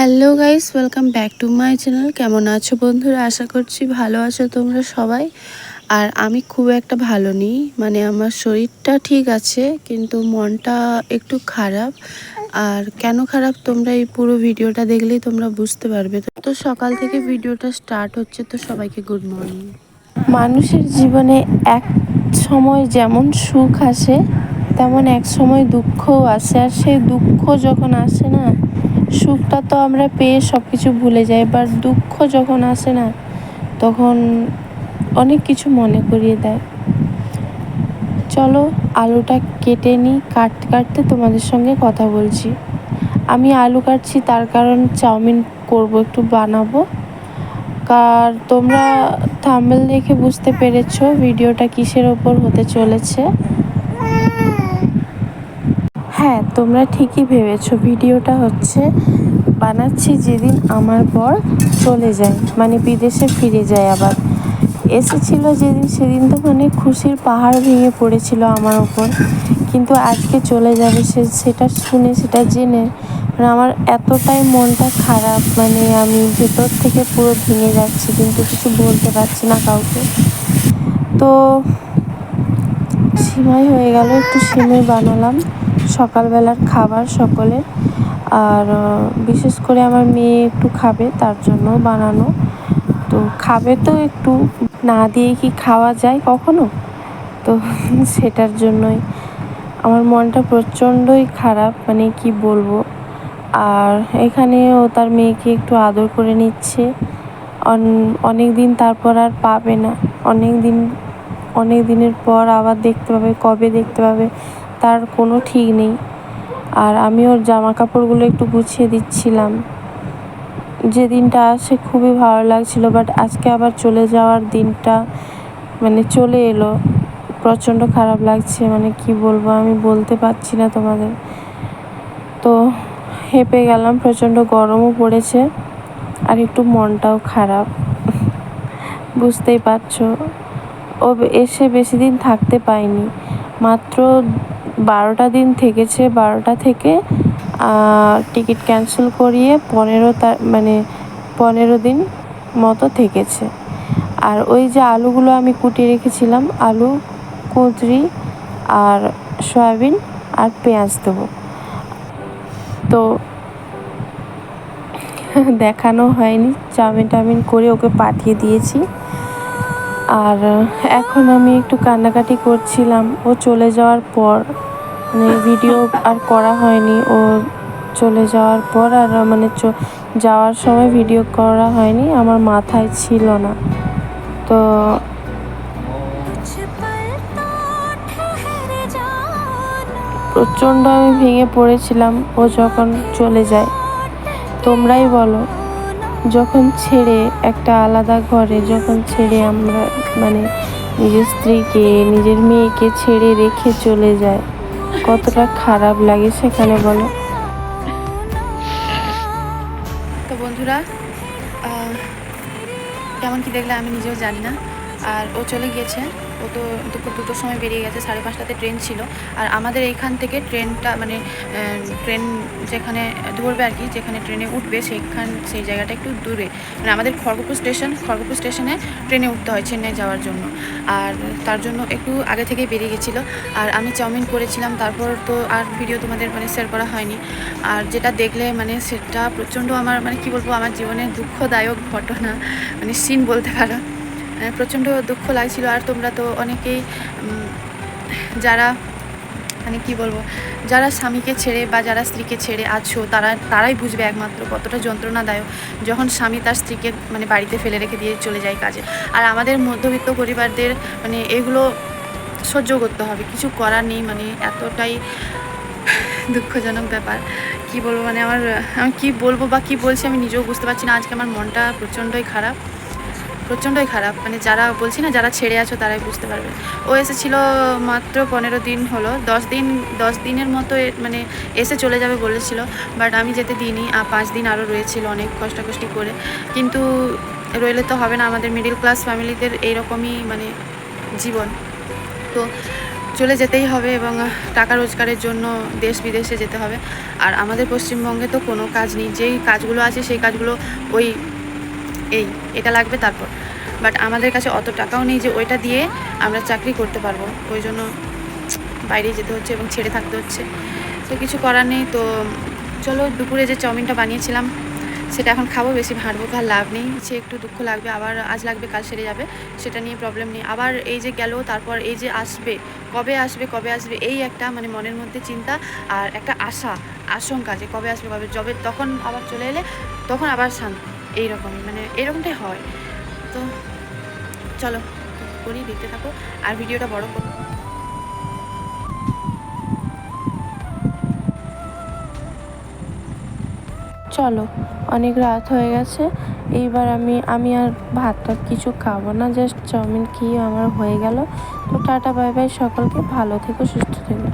Hello guys, welcome back to my channel. কেমন আছো বন্ধুরা? আশা করছি ভালো আছো তোমরা সবাই। আর আমি খুব একটা ভালো নেই, মানে আমার শরীরটা ঠিক আছে কিন্তু মনটা একটু খারাপ। আর কেন খারাপ তোমরা এই পুরো ভিডিওটা দেখলেই তোমরা বুঝতে পারবে। তো সকাল থেকে ভিডিওটা স্টার্ট হচ্ছে, তো সবাইকে গুড মর্নিং। মানুষের জীবনে এক সময় যেমন সুখ আসে তেমন এক সময় দুঃখও আসে। আর সেই দুঃখ যখন আসে না, সুখটা তো আমরা পেয়ে সব কিছু ভুলে যাই, এবার দুঃখ যখন আসে না তখন অনেক কিছু মনে করিয়ে দেয়। চলো আলুটা কেটে নিই, কাটতে কাটতে তোমাদের সঙ্গে কথা বলছি। আমি আলু কাটছি তার কারণ চাউমিন করব, একটু বানাবো। আর তোমরা থাম্বনেল দেখে বুঝতে পেরেছো ভিডিওটা কিসের ওপর হতে চলেছে। হ্যাঁ, তোমরা ঠিকই ভেবেছো, ভিডিওটা হচ্ছে বানাচ্ছি যেদিন আমার বর চলে যায়, মানে বিদেশে ফিরে যায়। আবার এসেছিল যেদিন, সেদিন তো মানে খুশির পাহাড় ভেঙে পড়েছিল আমার ওপর, কিন্তু আজকে চলে যাবে সেটা শুনে, সেটা জেনে মানে আমার এতটাই মনটা খারাপ, মানে আমি ভেতর থেকে পুরো ভেঙে যাচ্ছি, কিন্তু কিছু বলতে পারছি না কাউকে। তো সিমাই হয়ে গেল, একটু সিমাই বানালাম, সকালবেলার খাবার সকলে। আর বিশেষ করে আমার মেয়ে একটু খাবে, তার জন্য বানানো। তো খাবে তো, একটু না দিয়ে কি খাওয়া যায় কখনো? তো সেটার জন্যই আমার মনটা প্রচণ্ডই খারাপ, মানে কি বলবো। আর এখানে ও তার মেয়েকে একটু আদর করে নিচ্ছে। অনেক দিন তারপর আর পাবে না, অনেক দিনের পর আবার দেখতে পাবে, কবে দেখতে পাবে তার কোনো ঠিক নেই। আর আমি ওর জামা কাপড়গুলো একটু গুছিয়ে দিচ্ছিলাম। যে দিনটা আসে খুবই ভালো লাগছিলো, বাট আজকে আবার চলে যাওয়ার দিনটা মানে চলে এলো, প্রচণ্ড খারাপ লাগছে, মানে কি বলবো আমি বলতে পারছি না তোমাদের। তো হেঁপে গেলাম, প্রচণ্ড গরমও পড়েছে আর একটু মনটাও খারাপ, বুঝতেই পারছো। ও এসে বেশি দিন থাকতে পায়নি, মাত্র 12টা দিন থেকেছে। 12টা থেকে টিকিট ক্যান্সেল করিয়ে 15 দিন মতো থেকেছে। আর ওই যে আলুগুলো আমি কুটিয়ে রেখেছিলাম, আলু, কুঁদরি আর সয়াবিন আর পেঁয়াজ দেবো, তো দেখানো হয়নি। চাউমিন করে ওকে পাঠিয়ে দিয়েছি। আর এখন আমি একটু কান্নাকাটি করছিলাম ও চলে যাওয়ার পর, মানে ভিডিও আর করা হয়নি ও চলে যাওয়ার পর। আর মানে যাওয়ার সময় ভিডিও করা হয়নি, আমার মাথায় ছিল না। তো প্রচণ্ড আমি ভেঙে পড়েছিলাম ও যখন চলে যায়। তোমরাই বলো, যখন ছেড়ে একটা আলাদা ঘরে যখন ছেড়ে আমরা মানে নিজের স্ত্রীকে, নিজের মেয়েকে ছেড়ে রেখে চলে যায়, কতটা খারাপ লাগে সেখানে বলো। তো বন্ধুরা, কেমন কি দেখলে আমি নিজেও জানি না। আর ও চলে গিয়েছে, ও তো দুপুর 2টোর সময় বেরিয়ে গেছে, 5:30টাতে ট্রেন ছিল। আর আমাদের এইখান থেকে ট্রেনটা মানে ট্রেন যেখানে ধরবে আর কি, যেখানে ট্রেনে উঠবে সেই জায়গাটা একটু দূরে, মানে আমাদের খড়গপুর স্টেশনে ট্রেনে উঠতে হয় চেন্নাই যাওয়ার জন্য। আর তার জন্য একটু আগে থেকেই বেরিয়ে গেছিলো। আর আমি চাউমিন করেছিলাম, তারপর তো আর ভিডিও তোমাদের মানে শেয়ার করা হয়নি। আর যেটা দেখলে মানে সেটা প্রচণ্ড আমার মানে কি বলবো, আমার জীবনের দুঃখদায়ক ঘটনা, মানে সিন বলতে পারো। প্রচণ্ড দুঃখ লাগছিল। আর তোমরা তো অনেকেই যারা মানে কি বলবো, যারা স্বামীকে ছেড়ে বা যারা স্ত্রীকে ছেড়ে আছো, তারাই বুঝবে একমাত্র কতটা যন্ত্রণাদায়ক যখন স্বামী তার স্ত্রীকে মানে বাড়িতে ফেলে রেখে দিয়ে চলে যায় কাজে। আর আমাদের মধ্যবিত্ত পরিবারদের মানে এগুলো সহ্য করতে হবে, কিছু করার নেই, মানে এতটাই দুঃখজনক ব্যাপার। কি বলবো, মানে আমি কি বলবো বা কি বলছি আমি নিজেও বুঝতে পারছি না। আজকে আমার মনটা প্রচণ্ডই খারাপ, মানে যারা বলছি না, যারা ছেড়ে আছো তারাই বুঝতে পারবে। ও এসেছিলো মাত্র 15 দিন হলো, 10 দিনের মতো মানে এসে চলে যাবে বলেছিল, বাট আমি যেতে দিইনি। 5 দিন আরও রয়েছিল অনেক কষ্টাকষ্টি করে, কিন্তু রইলে তো হবে না, আমাদের মিডিল ক্লাস ফ্যামিলিদের এইরকমই মানে জীবন। তো চলে যেতেই হবে এবং টাকা রোজগারের জন্য দেশ বিদেশে যেতে হবে। আর আমাদের পশ্চিমবঙ্গে তো কোনো কাজ নেই, যেই কাজগুলো আছে সেই কাজগুলো ওই এটা লাগবে তারপর, বাট আমাদের কাছে অত টাকাও নেই যে ওইটা দিয়ে আমরা চাকরি করতে পারবো। ওই জন্য বাইরেই যেতে হচ্ছে এবং ছেড়ে থাকতে হচ্ছে, তো কিছু করার নেই। তো চলো, দুপুরে যে চাউমিনটা বানিয়েছিলাম সেটা এখন খাবো, বেশি ভাঁড়বো আর লাভ নেই, সে একটু দুঃখ লাগবে, আবার আজ লাগবে কাল সেরে যাবে, সেটা নিয়ে প্রবলেম নেই। আবার এই যে গেল, তারপর এই যে আসবে, কবে আসবে কবে আসবে, এই একটা মানে মনের মধ্যে চিন্তা আর একটা আশঙ্কা যে কবে আসবে যবে তখন আবার চলে এলে তখন আবার শান্ত, এইরকমই মানে এরকমটাই হয়। তো চলো করি, দেখতে থাকো আর ভিডিওটা বড় করো। চলো, অনেক রাত হয়ে গেছে, এইবার আমি আর ভাত টাত কিছু খাবো না, জাস্ট চাউমিন খেয়ে আমার হয়ে গেল। তো টাটা, বাই বাই সকলকে, ভালো থেকো, সুস্থ থেকো।